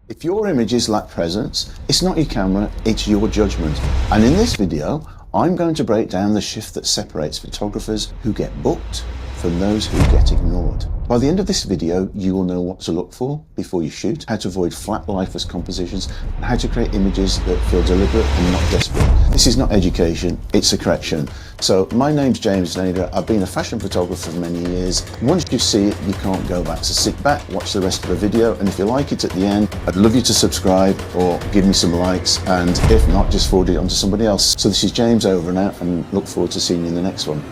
If your images lack presence, it's not your camera, it's your judgment. And in this video, I'm going to break down the shift that separates photographers who get booked from those who get ignored. By the end of this video, you will know what to look for before you shoot, how to avoid flat, lifeless compositions, and how to create images that feel deliberate and not desperate. This is not education, it's a correction. So my name's James Nader. I've been a fashion photographer for many years. Once you see it, you can't go back. So sit back, watch the rest of the video, and if you like it at the end, I'd love you to subscribe or give me some likes, and if not, just forward it on to somebody else. So this is James over and out, and look forward to seeing you in the next one.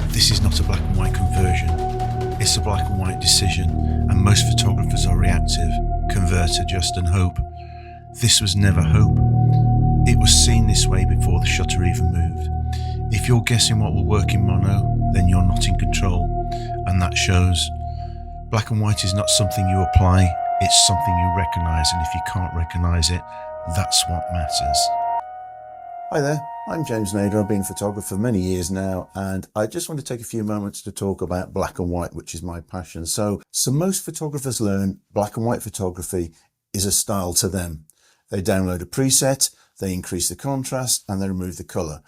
This is not a black and white conversion, it's a black and white decision, and most photographers are reactive, convert, adjust and hope. This was never hope. It was seen this way before the shutter even moved. If you're guessing what will work in mono, then you're not in control, and that shows. Black and white is not something you apply, it's something you recognise, and if you can't recognise it, that's what matters. Hi there, I'm James Nader. I've been a photographer for many years now, and I just want to take a few moments to talk about black and white, which is my passion. So most photographers learn black and white photography is a style to them. They download a preset, they increase the contrast, and they remove the color.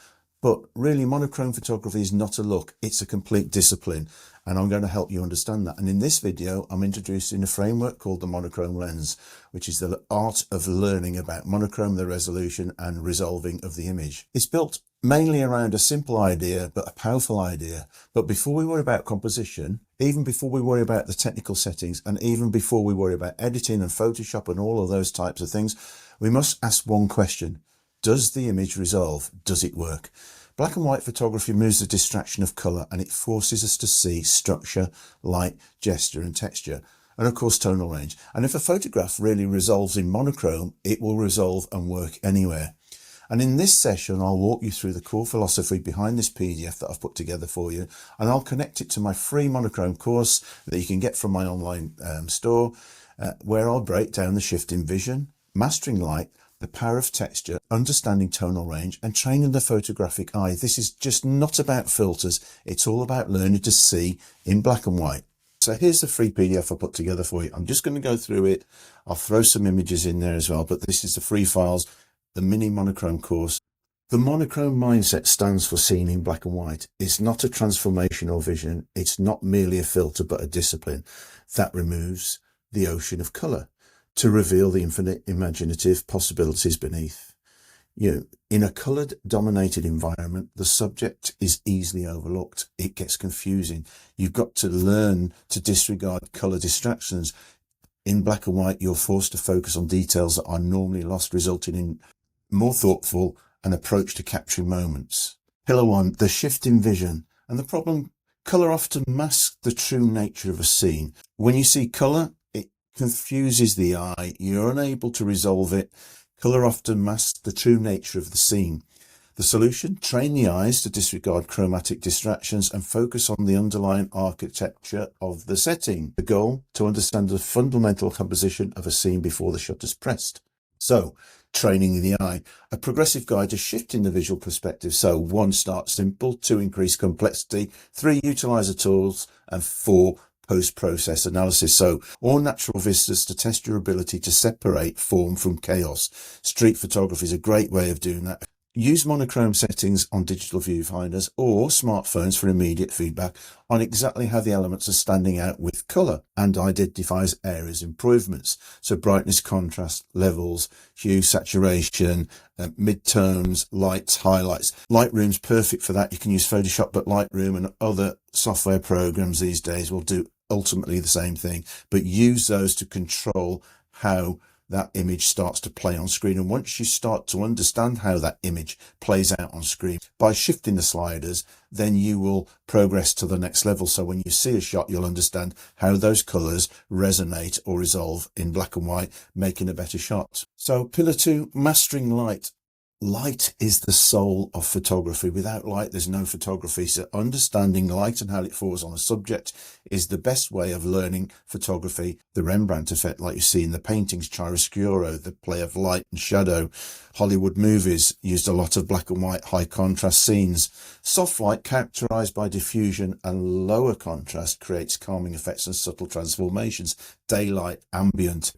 But really, monochrome photography is not a look, it's a complete discipline, and I'm going to help you understand that. And in this video, I'm introducing a framework called the monochrome lens, which is the art of learning about monochrome, the resolution and resolving of the image. It's built mainly around a simple idea, but a powerful idea. But before we worry about composition, even before we worry about the technical settings, and even before we worry about editing and Photoshop and all of those types of things, we must ask one question. Does the image resolve? Does it work? Black and white photography removes the distraction of colour, and it forces us to see structure, light, gesture and texture, and of course tonal range. And if a photograph really resolves in monochrome, it will resolve and work anywhere. And in this session, I'll walk you through the core philosophy behind this PDF that I've put together for you, and I'll connect it to my free monochrome course that you can get from my online store, where I'll break down the shift in vision, mastering light, the power of texture, understanding tonal range, and training the photographic eye. This is just not about filters. It's all about learning to see in black and white. So here's the free PDF I put together for you. I'm just going to go through it. I'll throw some images in there as well, but this is the free files, the mini monochrome course. The monochrome mindset stands for seeing in black and white. It's not a transformational vision. It's not merely a filter, but a discipline that removes the ocean of color to reveal the infinite imaginative possibilities beneath. In a coloured dominated environment, the subject is easily overlooked. It gets confusing. You've got to learn to disregard colour distractions. In black and white, you're forced to focus on details that are normally lost, resulting in more thoughtful an approach to capturing moments. Pillar 1, the shift in vision. And the problem, colour often masks the true nature of a scene. When you see colour, confuses the eye, you're unable to resolve it. Colour often masks the true nature of the scene. The solution? Train the eyes to disregard chromatic distractions and focus on the underlying architecture of the setting. The goal? To understand the fundamental composition of a scene before the shutter's pressed. So, training the eye, a progressive guide to shifting the visual perspective. So 1, start simple, 2, increase complexity, 3, utilise the tools, and 4, post-process analysis. So all natural vistas to test your ability to separate form from chaos. Street photography is a great way of doing that. Use monochrome settings on digital viewfinders or smartphones for immediate feedback on exactly how the elements are standing out with colour, and identifies areas improvements. So brightness, contrast, levels, hue, saturation, mid-tones, lights, highlights. Lightroom's perfect for that. You can use Photoshop, but Lightroom and other software programs these days will do ultimately the same thing, but use those to control how that image starts to play on screen. And once you start to understand how that image plays out on screen by shifting the sliders, then you will progress to the next level. So when you see a shot, you'll understand how those colors resonate or resolve in black and white, making a better shot. So pillar 2, mastering light. Light is the soul of photography. Without light, there's no photography. So understanding light and how it falls on a subject is the best way of learning photography. The Rembrandt effect, like you see in the paintings, chiaroscuro, the play of light and shadow. Hollywood movies used a lot of black and white, high contrast scenes. Soft light, characterized by diffusion and lower contrast, creates calming effects and subtle transformations. Daylight, ambient,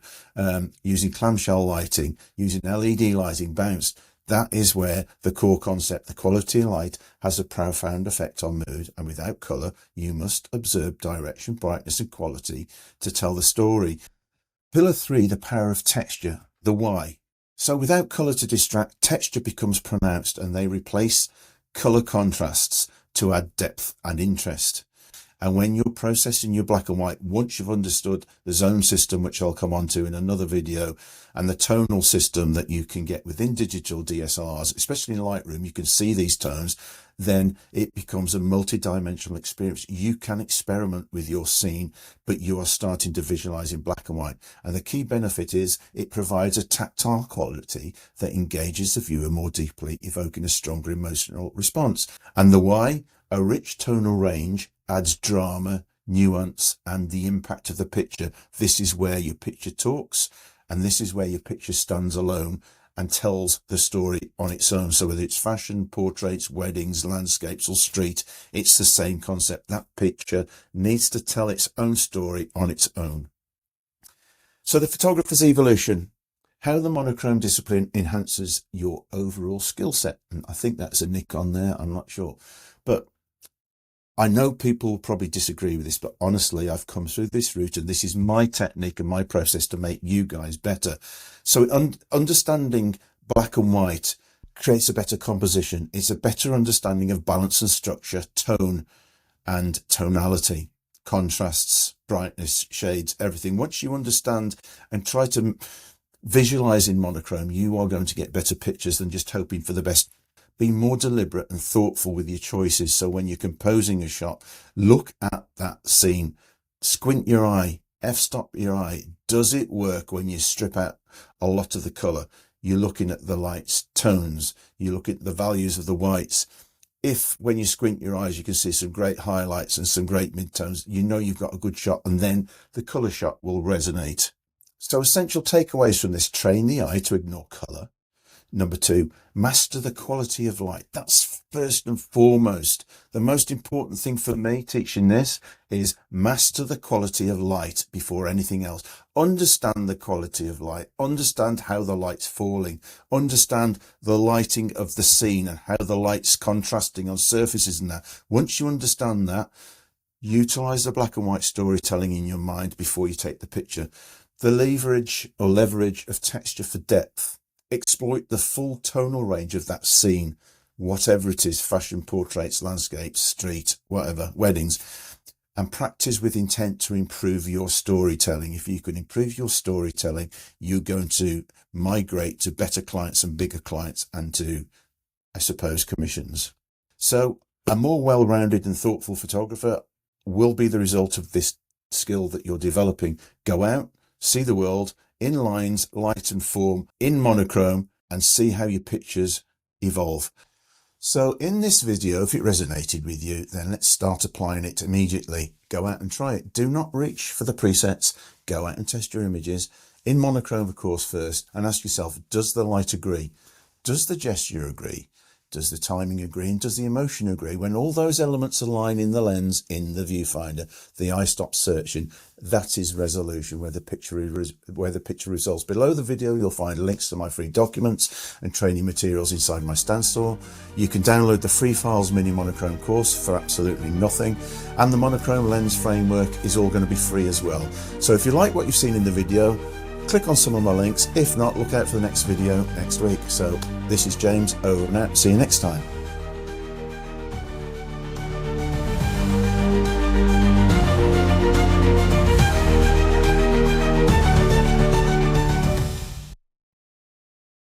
using clamshell lighting, using LED lighting, bounce. That is where the core concept, the quality of light, has a profound effect on mood, and without colour, you must observe direction, brightness and quality to tell the story. Pillar 3, the power of texture, the why. So without colour to distract, texture becomes pronounced and they replace colour contrasts to add depth and interest. And when you're processing your black and white, once you've understood the zone system, which I'll come on to in another video, and the tonal system that you can get within digital DSLRs, especially in Lightroom, you can see these tones, then it becomes a multi-dimensional experience. You can experiment with your scene, but you are starting to visualize in black and white. And the key benefit is it provides a tactile quality that engages the viewer more deeply, evoking a stronger emotional response. And the why? A rich tonal range adds drama, nuance, and the impact of the picture. This is where your picture talks, and this is where your picture stands alone and tells the story on its own. So whether it's fashion, portraits, weddings, landscapes, or street, it's the same concept. That picture needs to tell its own story on its own. So the photographer's evolution, how the monochrome discipline enhances your overall skill set. And I think that's a nick on there, I'm not sure. But I know people will probably disagree with this, but honestly, I've come through this route and this is my technique and my process to make you guys better. So understanding black and white creates a better composition. It's a better understanding of balance and structure, tone and tonality, contrasts, brightness, shades, everything. Once you understand and try to visualize in monochrome, you are going to get better pictures than just hoping for the best. Be more deliberate and thoughtful with your choices. So when you're composing a shot, look at that scene, squint your eye, f-stop your eye. Does it work when you strip out a lot of the color? You're looking at the lights, tones, you look at the values of the whites. If when you squint your eyes, you can see some great highlights and some great midtones, you know you've got a good shot, and then the color shot will resonate. So essential takeaways from this: train the eye to ignore color. Number 2, master the quality of light. That's first and foremost. The most important thing for me teaching this is master the quality of light before anything else. Understand the quality of light. Understand how the light's falling. Understand the lighting of the scene and how the light's contrasting on surfaces and that. Once you understand that, utilize the black and white storytelling in your mind before you take the picture. The leverage of texture for depth. Exploit the full tonal range of that scene, whatever it is, fashion, portraits, landscapes, street, whatever, weddings, and practice with intent to improve your storytelling. If you can improve your storytelling, you're going to migrate to better clients and bigger clients and to, I suppose, commissions. So a more well-rounded and thoughtful photographer will be the result of this skill that you're developing. Go out, see the world in lines, light and form, in monochrome, and see how your pictures evolve. So in this video, if it resonated with you, then let's start applying it immediately. Go out and try it. Do not reach for the presets. Go out and test your images in monochrome, of course, first, and ask yourself, does the light agree? Does the gesture agree? Does the timing agree? And does the emotion agree? When all those elements align in the lens, in the viewfinder, the eye stops searching. That is resolution, where the picture resolves. Below the video, you'll find links to my free documents and training materials inside my stand store. You can download the Free Files Mini Monochrome course for absolutely nothing. And the Monochrome lens framework is all going to be free as well. So if you like what you've seen in the video, click on some of my links. If not, look out for the next video next week. So this is James, over and out. See you next time.